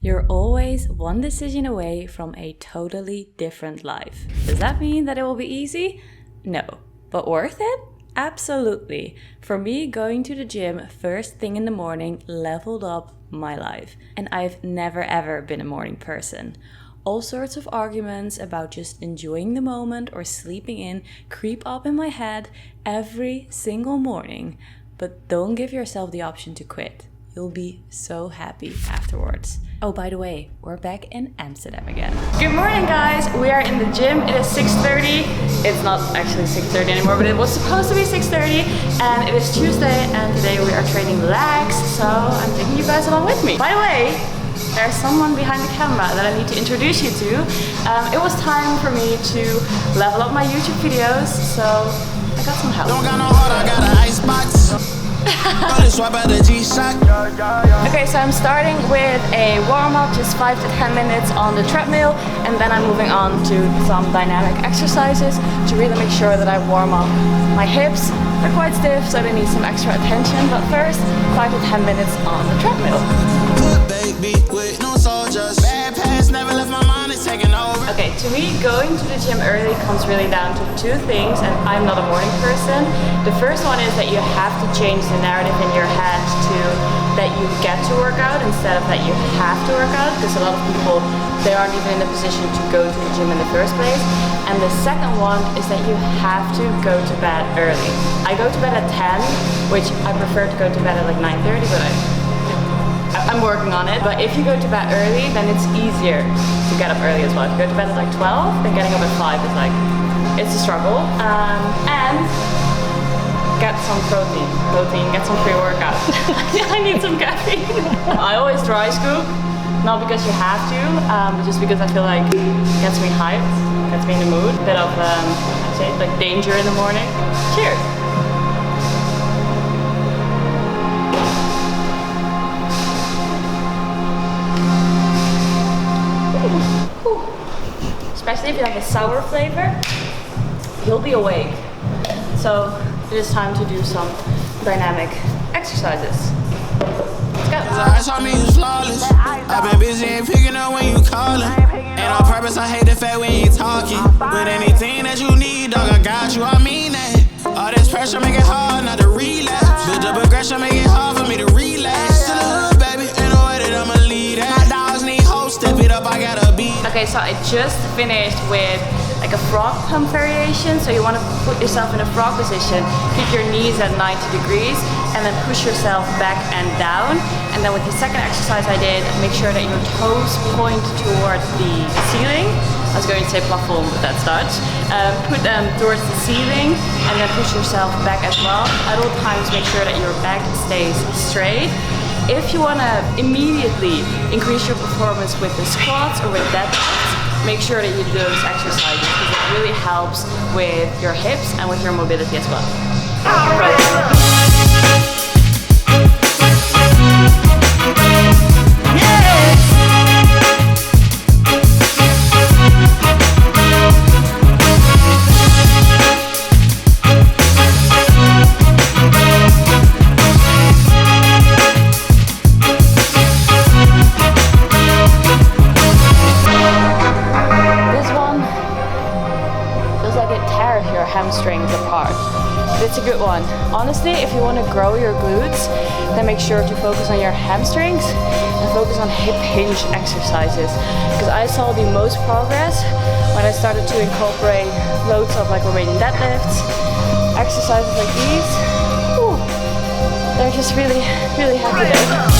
You're always one decision away from a totally different life. Does that mean that it will be easy? No. But worth it? Absolutely. For me, going to the gym first thing in the morning leveled up my life. And I've never ever been a morning person. All sorts of arguments about just enjoying the moment or sleeping in creep up in my head every single morning. But don't give yourself the option to quit. You'll be so happy afterwards. Oh, by the way, we're back in Amsterdam again. Good morning, guys. We are in the gym. It is 6:30. It's not actually 6:30 anymore, but it was supposed to be 6:30. And it is Tuesday, and today we are training legs. So I'm taking you guys along with me. By the way, there's someone behind the camera that I need to introduce you to. It was time for me to level up my YouTube videos, so I got some help. Don't got no heart, I got an icebox. Okay, so I'm starting with a warm-up, just 5 to 10 minutes on the treadmill, and then I'm moving on to some dynamic exercises to really make sure that I warm up my hips. They're quite stiff, so they need some extra attention, but first, 5 to 10 minutes on the treadmill. Okay, to me, going to the gym early comes really down to two things, and I'm not a morning person. The first one is that you have to change the narrative in your head to that you get to work out instead of that you have to work out, because a lot of people, they aren't even in the position to go to the gym in the first place. And the second one is that you have to go to bed early. I go to bed at 10, which I prefer to go to bed at like 9:30, but I'm working on it. But if you go to bed early, then it's easier to get up early as well. If you go to bed at like 12, then getting up at 5 is like, it's a struggle. And get some protein, get some pre-workout. I need some caffeine. I always dry scoop, not because you have to, but just because I feel like it gets me hyped, gets me in the mood. A bit of, I'd say, like danger in the morning. Cheers. Especially if you have a sour flavor, you'll be awake. So it is time to do some dynamic exercises. Let's go. I've been busy and picking up when you calling. And on purpose, I hate the fact when you talking. But anything that you need, dog, I got you, I mean that. All this pressure make it hard not to relapse. Build up aggression, make it hard for me to relax. To the hood, baby, ain't no way that I'ma lead that. My dogs need hope, step it up, I gotta beat. Okay, so I just finished with like a frog pump variation. So you want to put yourself in a frog position, keep your knees at 90 degrees, and then push yourself back and down. And then with the second exercise I did, make sure that your toes point towards the ceiling. I was going to say plafond, but that's Dutch. Put them towards the ceiling and then push yourself back as well. At all times, make sure that your back stays straight. If you want to immediately increase your performance with the squats or with deadlifts, make sure that you do those exercises because it really helps with your hips and with your mobility as well. Hamstrings apart. It's a good one. Honestly, if you want to grow your glutes, then make sure to focus on your hamstrings and focus on hip hinge exercises. Because I saw the most progress when I started to incorporate loads of like Romanian deadlifts, exercises like these. Ooh, they're just really, really happy there.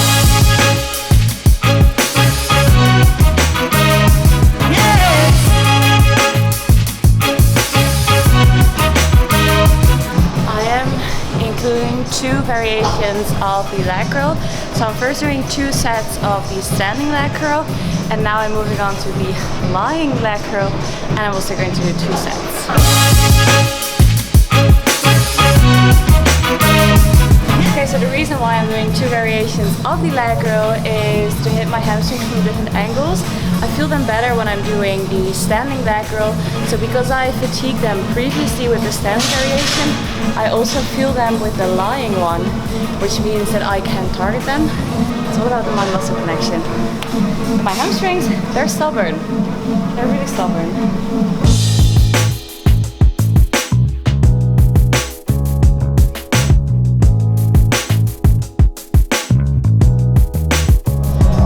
Doing two variations of the leg curl. So I'm first doing 2 sets of the standing leg curl, and now I'm moving on to the lying leg curl, and I'm also going to do 2 sets. Okay, so the reason why I'm doing 2 variations of the leg curl is to hit my hamstrings from different angles. I feel them better when I'm doing the standing leg curl. So because I fatigued them previously with the standing variation, I also feel them with the lying one, which means that I can target them It's all about the mind-muscle connection. My hamstrings, they're stubborn. They're really stubborn.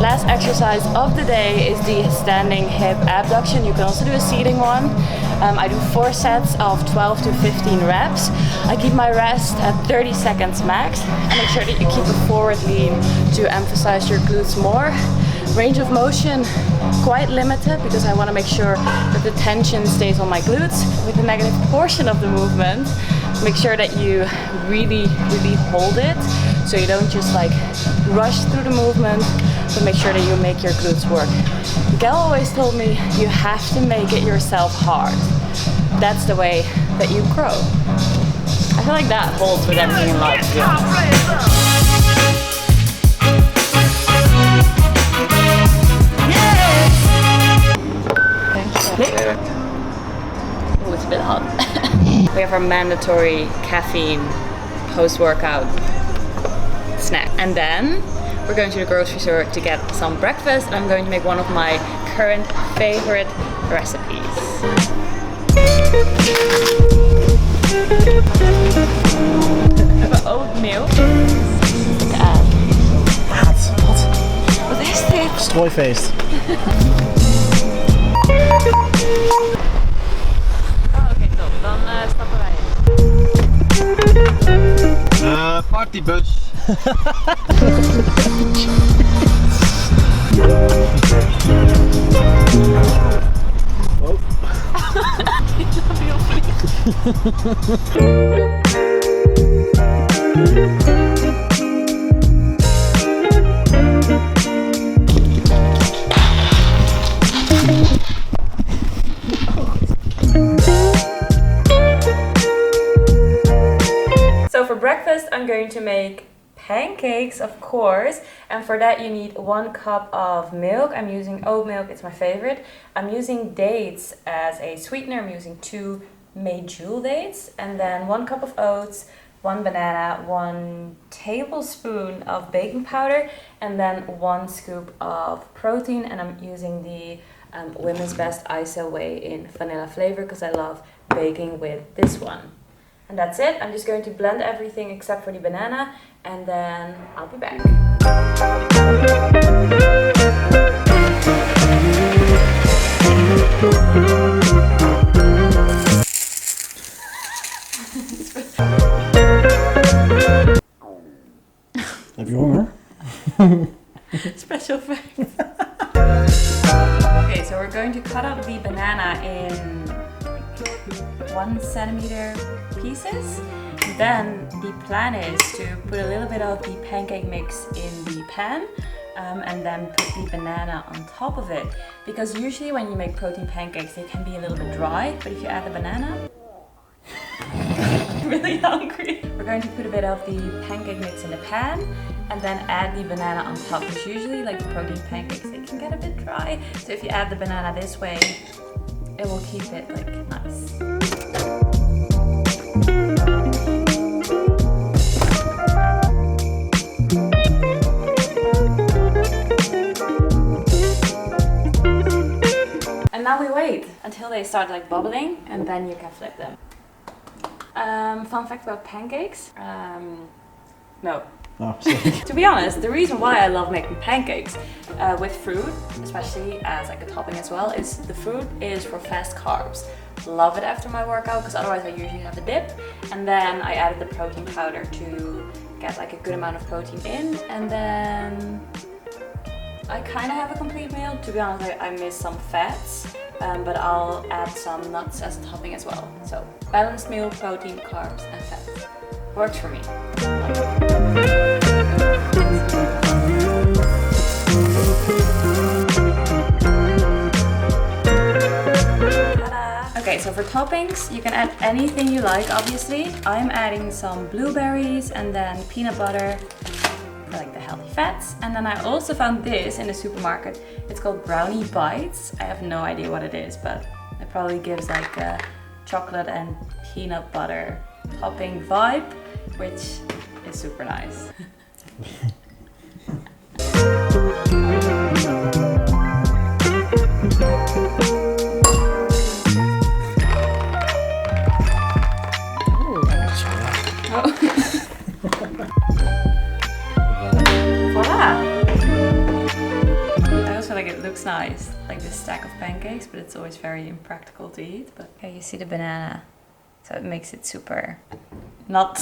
Last exercise of the day is the standing hip abduction. You can also do a seating one. I do 4 sets of 12 to 15 reps. I keep my rest at 30 seconds max and make sure that you keep a forward lean to emphasize your glutes more. Range of motion quite limited because I want to make sure that the tension stays on my glutes. With the negative portion of the movement, make sure that you really hold it, so you don't just like rush through the movement, but make sure that you make your glutes work. Gal always told me you have to make it yourself hard. That's the way that you grow. I feel like that holds with everything in life, to be honest. Oh, it's a bit hot. We have our mandatory caffeine post-workout snack. And then we're going to the grocery store to get some breakfast, and I'm going to make one of my current favorite recipes. Oatmeal. Wat is dit? Strooifeest. Oké, top. Dan stappen wij in. Partybus. Oh. Ik snap heel So for breakfast, I'm going to make pancakes, of course, and for that you need 1 cup of milk. I'm using oat milk, it's my favorite. I'm using dates as a sweetener. I'm using 2 medjool dates, and then 1 cup of oats, 1 banana, 1 tablespoon of baking powder, and then 1 scoop of protein. And I'm using the Women's Best ISO Whey in vanilla flavor because I love baking with this one. And that's it. I'm just going to blend everything except for the banana, and then I'll be back. Heb je honger? Special effect. Okay, so we're going to cut up the banana in 1 centimeter pieces. Then the plan is to put a little bit of the pancake mix in the pan and then put the banana on top of it. Because usually when you make protein pancakes, they can be a little bit dry, but if you add the banana, I'm really hungry. We're going to put a bit of the pancake mix in the pan and then add the banana on top. Because usually like the protein pancakes, they can get a bit dry. So if you add the banana this way, it will keep it like nice. And now we wait until they start like bubbling, and then you can flip them. Fun fact about pancakes? No. Oh, sorry. To be honest, the reason why I love making pancakes with fruit, especially as like a topping as well, is the fruit is for fast carbs. Love it after my workout because otherwise I usually have a dip. And then I added the protein powder to get like a good amount of protein in, and then I kind of have a complete meal. To be honest, I miss some fats, but I'll add some nuts as a topping as well. So balanced meal, protein, carbs, and fats. Works for me. Okay, so for toppings, you can add anything you like, obviously. I'm adding some blueberries and then peanut butter for like the healthy fats. And then I also found this in the supermarket. It's called brownie bites. I have no idea what it is, but it probably gives like a chocolate and peanut butter topping vibe, which is super nice. I also like it looks nice, like this stack of pancakes, but it's always very impractical to eat. But okay, you see the banana, so it makes it super not.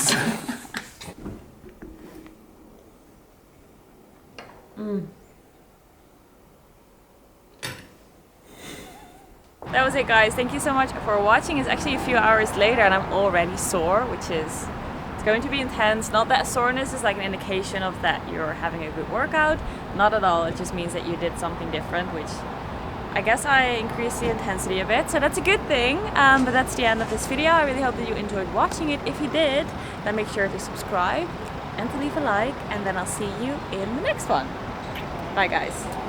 That was it, guys. Thank you so much for watching. It's actually a few hours later and I'm already sore, which is going to be intense. Not that soreness is like an indication of that you're having a good workout. Not at all. It just means that you did something different, which I guess I increased the intensity a bit. So that's a good thing. But that's the end of this video. I really hope that you enjoyed watching it. If you did, then make sure to subscribe and to leave a like. And then I'll see you in the next one. Bye, guys.